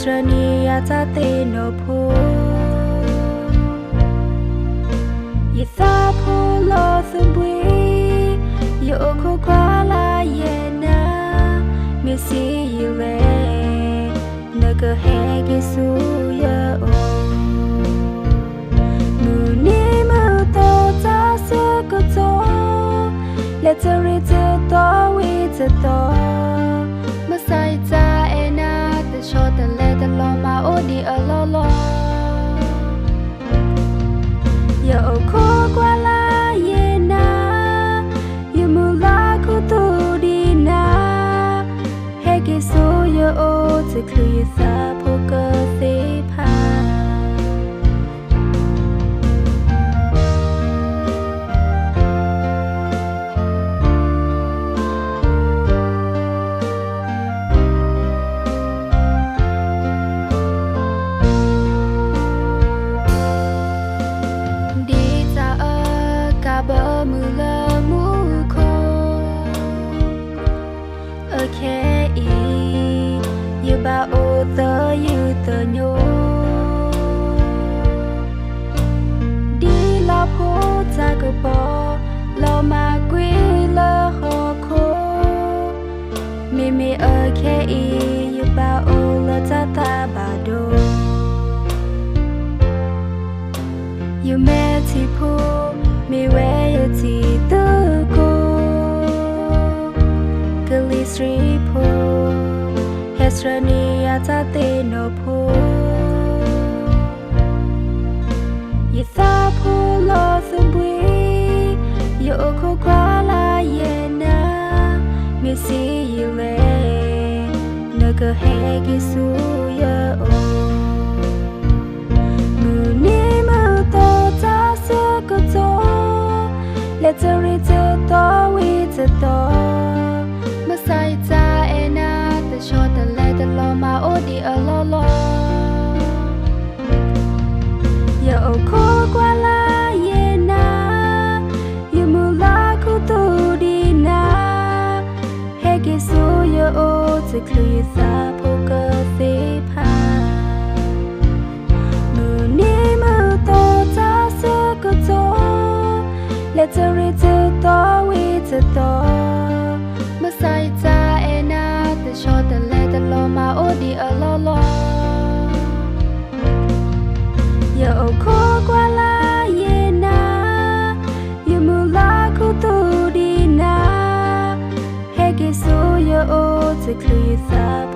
Hesrania tate no po Yitha po lo thumbui Yoko kwa la yena Missy yule Naga hegi su ya o Muni mu to ta su ko to Let's read to we to to Masai ta ena the short and let the loma odi a lolo Yo ko kwa la yena Yumula kutu dina Hegi so yo o to clear the poker thipa Ba ô tơ như tơ nhô đi la phố ra cơ bò lo mà quý lơ hồ khô mê ở khe y như ba ô lơ ta ta bà đô như mẹ thì phu mê quê như thì tư cô cơ lý sri phu Hesrania tate no po Yitha po lo thumbui Yoko kwa la yena Missy yule Naga hegi su ya o Muni mu to ta su ko to Let's read to we to to Masai ta ena the short and let the loma odi a lolo Yo ko kwa la yena Yumula kutu dina Hegi so yo o to clear the poker thipa Muni mu to ta su ko to Let's read to we to to Masai ta ena the short and let the loma odi a lolo Yo ko kwa la yena Yumula kutu dina Hegi so yo o to clear the